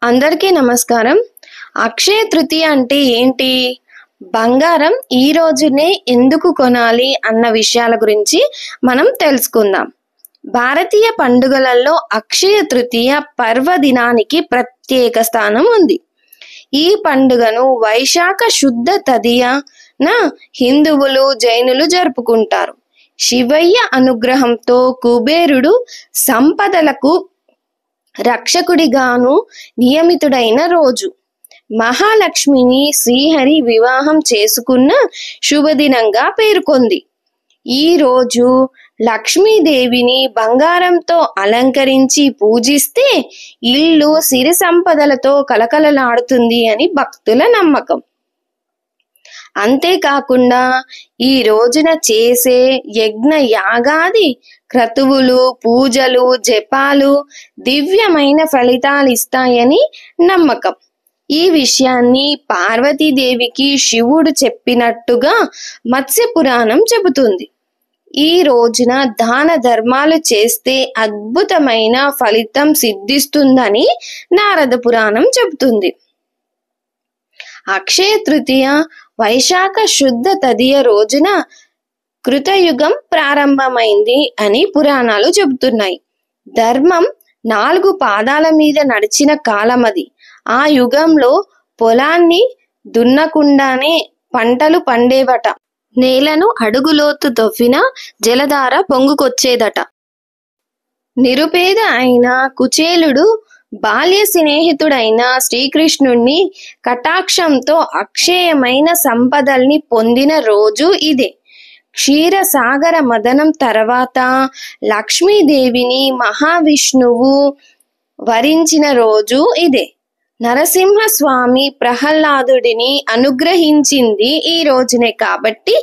అందరికీ నమస్కారం. అక్షయ తృతీయ అంటే ఏంటి? బంగారం ఈ రోజునే ఎందుకు కొనాలి అన్న విషయాల గురించి మనం తెలుసుకుందాం. భారతీయ పండుగలలో అక్షయ తృతీయ పర్వదినానికి ప్రత్యేక స్థానం ఉంది. ఈ పండుగను వైశాఖ శుద్ధ తదియన హిందువులు, జైనులు జరుపుకుంటారు. శివయ్య అనుగ్రహంతో కుబేరుడు సంపదలకు రక్షకుడిగాను నియమితుడైన రోజు. మహాలక్ష్మిని శ్రీహరి వివాహం చేసుకున్న శుభదినంగా పేర్కొంది. ఈ రోజు లక్ష్మీదేవిని బంగారంతో అలంకరించి పూజిస్తే ఇల్లు సిరి సంపదలతో కలకలలాడుతుంది అని భక్తుల నమ్మకం. అంతేకాకుండా ఈ రోజున చేసే యజ్ఞ యాగాది క్రతువులు, పూజలు, జపాలు దివ్యమైన ఫలితాలు ఇస్తాయని నమ్మకం. ఈ విషయాన్ని పార్వతీదేవికి శివుడు చెప్పినట్టుగా మత్స్య పురాణం చెబుతుంది. ఈ రోజున దాన ధర్మాలు చేస్తే అద్భుతమైన ఫలితం సిద్ధిస్తుందని నారద పురాణం చెబుతుంది. అక్షయ తృతీయ వైశాఖ శుద్ధ తదియ రోజున కృతయుగం ప్రారంభమైంది అని పురాణాలు చెబుతున్నాయి. ధర్మం 4 పాదాల మీద నడిచిన కాలం అది. ఆ యుగంలో పొలాన్ని దున్నకుండానే పంటలు పండేవట. నేలను అడుగులోతు తవ్విన జలధార పొంగుకొచ్చేదట. నిరుపేద అయిన కుచేలుడు బాల్య స్నేహితుడైన శ్రీకృష్ణుణ్ణి కటాక్షంతో అక్షయమైన సంపదల్ని పొందిన రోజు ఇదే. క్షీరసాగర మదనం తర్వాత లక్ష్మీదేవిని మహావిష్ణువు వరించిన రోజు ఇదే. నరసింహస్వామి ప్రహ్లాదుడిని అనుగ్రహించింది ఈ రోజునే. కాబట్టి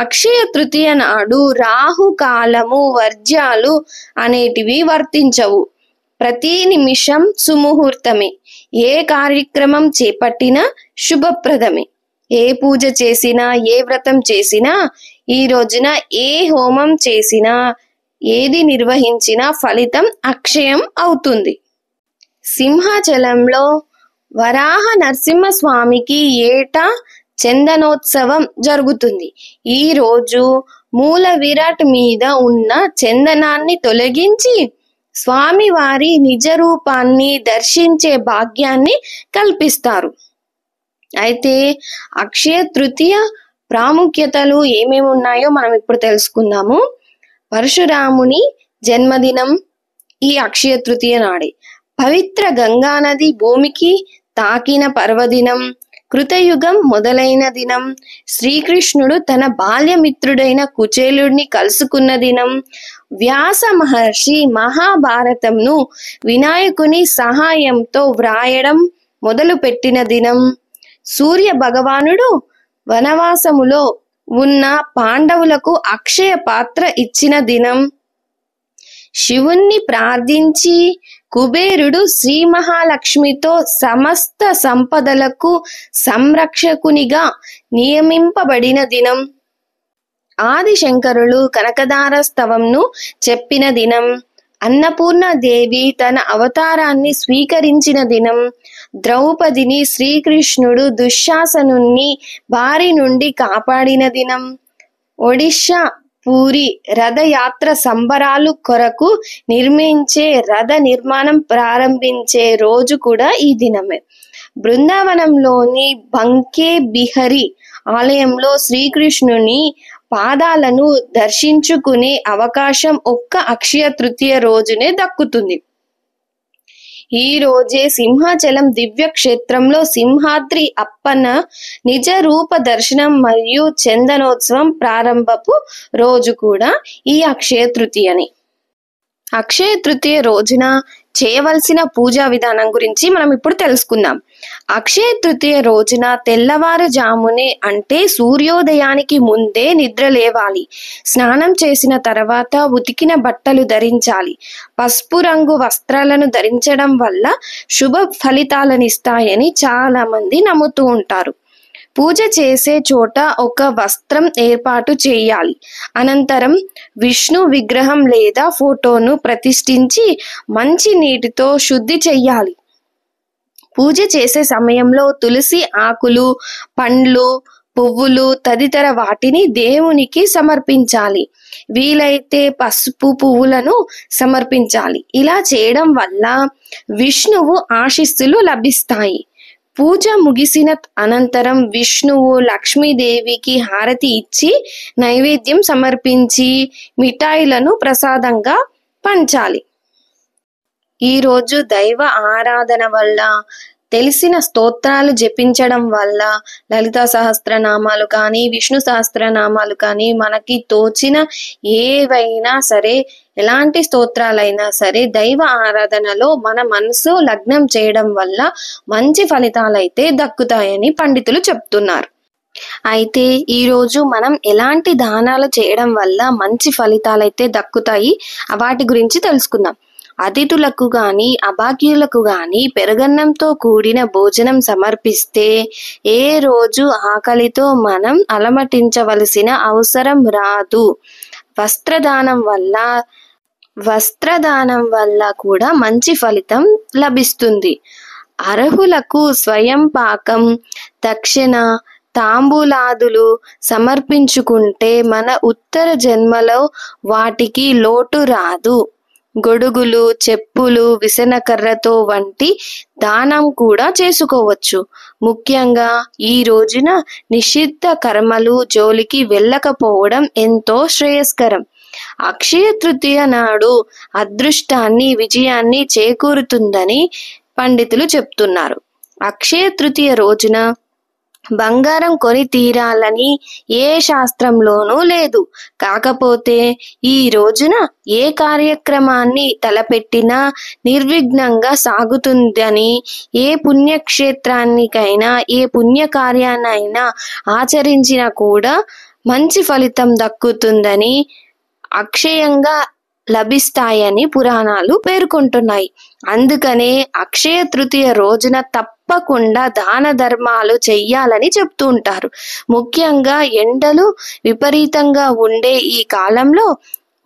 అక్షయ తృతీయ నాడు రాహుకాలము, వర్జ్యాలు అనేటివి వర్తించవు. ప్రతి నిమిషం సుముహూర్తమే. ఏ కార్యక్రమం చేపట్టినా శుభప్రదమే. ఏ పూజ చేసినా, ఏ వ్రతం చేసినా, ఈ రోజున ఏ హోమం చేసినా, ఏది నిర్వహించినా ఫలితం అక్షయం అవుతుంది. సింహాచలంలో వరాహ నరసింహస్వామికి ఏటా చందనోత్సవం జరుగుతుంది. ఈ రోజు మూల విరాట్ మీద ఉన్న చందనాన్ని తొలగించి స్వామివారి నిజ రూపాన్ని దర్శించే భాగ్యాన్ని కల్పిస్తారు. అయితే అక్షయ తృతీయ ప్రాముఖ్యతలు ఏమేమి ఉన్నాయో మనం ఇప్పుడు తెలుసుకుందాము. పరశురాముని జన్మదినం ఈ అక్షయ తృతీయ నాడే. పవిత్ర గంగానది భూమికి తాకిన పర్వదినం. కృతయుగం మొదలైన దినం. శ్రీకృష్ణుడు తన బాల్యమిత్రుడైన కుచేలుడిని కలుసుకున్న దినం. వ్యాస మహర్షి మహాభారతంను వినాయకుని సహాయంతో వ్రాయడం మొదలుపెట్టిన దినం. సూర్య భగవానుడు వనవాసములో ఉన్న పాండవులకు అక్షయ పాత్ర ఇచ్చిన దినం. శివుణ్ణి ప్రార్థించి కుబేరుడు శ్రీ మహాలక్ష్మితో సమస్త సంపదలకు సంరక్షకునిగా నియమింపబడిన దినం. ఆదిశంకరులు కనకదార స్తవంను చెప్పిన దినం. అన్నపూర్ణాదేవి తన అవతారాన్ని స్వీకరించిన దినం. ద్రౌపదిని శ్రీకృష్ణుడు దుశ్శాసనుణ్ణి బారి నుండి కాపాడిన దినం. ఒడిశా పూరి రథయాత్ర సంబరాలు కొరకు నిర్మించే రథ నిర్మాణం ప్రారంభించే రోజు కూడా ఈ దినమే. బృందావనంలోని బంకే బిహరి ఆలయంలో శ్రీకృష్ణుని పాదాలను దర్శించుకునే అవకాశం ఒక్క అక్షయ తృతీయ రోజునే దక్కుతుంది. ఈ రోజే సింహాచలం దివ్య క్షేత్రంలో సింహాద్రి అప్పన్న నిజ రూప దర్శనం మరియు చందనోత్సవం ప్రారంభపు రోజు కూడా ఈ అక్షయ తృతీయని. అక్షయ తృతీయ రోజున చేయవలసిన పూజా విధానం గురించి మనం ఇప్పుడు తెలుసుకుందాం. అక్షయ తృతీయ రోజున తెల్లవారుజామునే అంటే సూర్యోదయానికి ముందే నిద్ర లేవాలి. స్నానం చేసిన తర్వాత ఉతికిన బట్టలు ధరించాలి. పసుపు రంగు వస్త్రాలను ధరించడం వల్ల శుభ ఫలితాలనిస్తాయని చాలా మంది నమ్ముతూ ఉంటారు. పూజ చేసే చోట ఒక వస్త్రం ఏర్పాటు చేయాలి. అనంతరం విష్ణు విగ్రహం లేదా ఫోటోను ప్రతిష్ఠించి మంచి నీటితో శుద్ధి చెయ్యాలి. పూజ చేసే సమయంలో తులసి ఆకులు, పండ్లు, పువ్వులు తదితర వాటిని దేవునికి సమర్పించాలి. వీలైతే పసుపు పువ్వులను సమర్పించాలి. ఇలా చేయడం వల్ల విష్ణువు ఆశీస్సులు లభిస్తాయి. పూజ ముగిసిన అనంతరం విష్ణువు లక్ష్మీదేవికి హారతి ఇచ్చి నైవేద్యం సమర్పించి మిఠాయిలను ప్రసాదంగా పంచాలి. ఈరోజు దైవ ఆరాధన వల్ల, తెలిసిన స్తోత్రాలు జపించడం వల్ల, లలితా సహస్రనామాలు కానీ విష్ణు సహస్రనామాలు కానీ మనకి తోచిన ఏవైనా సరే, ఎలాంటి స్తోత్రాలైనా సరే దైవ ఆరాధనలో మన మనసు లగ్నం చేయడం వల్ల మంచి ఫలితాలైతే దక్కుతాయని పండితులు చెప్తున్నారు. అయితే ఈరోజు మనం ఎలాంటి దానాలు చేయడం వల్ల మంచి ఫలితాలైతే దక్కుతాయి వాటి గురించి తెలుసుకుందాం. అతిథులకు గాని అభాగ్యులకు గాని పెరుగన్నంతో కూడిన భోజనం సమర్పిస్తే ఏ రోజు ఆకలితో మనం అలమటించవలసిన అవసరం రాదు. వస్త్రదానం వల్ల కూడా మంచి ఫలితం లభిస్తుంది. అర్హులకు స్వయం పాకం, దక్షిణ, తాంబూలాదులు సమర్పించుకుంటే మన ఉత్తర జన్మలో వాటికి లోటు రాదు. గొడుగులు, చెప్పులు, విసనకర్రతో వంటి దానం కూడా చేసుకోవచ్చు. ముఖ్యంగా ఈ రోజున నిషిద్ధ కర్మలు జోలికి వెళ్ళకపోవడం ఎంతో శ్రేయస్కరం. అక్షయ తృతీయ నాడు అదృష్టాన్ని, విజయాన్ని చేకూరుతుందని పండితులు చెప్తున్నారు. అక్షయ తృతీయ రోజున బంగారం కొని తీరాలని ఏ శాస్త్రంలోనూ లేదు. కాకపోతే ఈ రోజున ఏ కార్యక్రమాన్ని తలపెట్టినా నిర్విఘ్నంగా సాగుతుందని, ఏ పుణ్యక్షేత్రానికైనా ఏ పుణ్యకార్యాన్నైనా ఆచరించినా కూడా మంచి ఫలితం దక్కుతుందని, అక్షయంగా లభిస్తాయని పురాణాలు పేర్కొంటున్నాయి. అందుకనే అక్షయ తృతీయ రోజున తప్పకుండా దాన ధర్మాలు చెయ్యాలని చెప్తూ ఉంటారు. ముఖ్యంగా ఎండలు విపరీతంగా ఉండే ఈ కాలంలో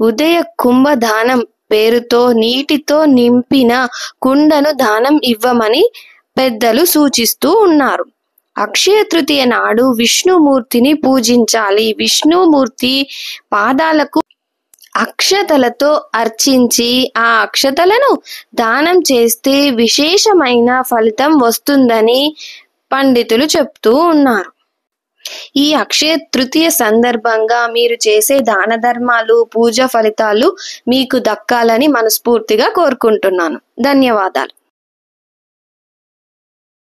ఉదయ కుంభ దానం పేరుతో నీటితో నింపిన కుండను దానం ఇవ్వమని పెద్దలు సూచిస్తూ ఉన్నారు. అక్షయ తృతీయ నాడు విష్ణుమూర్తిని పూజించాలి. విష్ణుమూర్తి పాదాలకు అక్షతలతో అర్చించి ఆ అక్షతలను దానం చేస్తే విశేషమైన ఫలితం వస్తుందని పండితులు చెప్తూ ఉన్నారు. ఈ అక్షయ తృతీయ సందర్భంగా మీరు చేసే దాన ధర్మాలు, పూజ ఫలితాలు మీకు దక్కాలని మనస్ఫూర్తిగా కోరుకుంటున్నాను. ధన్యవాదాలు.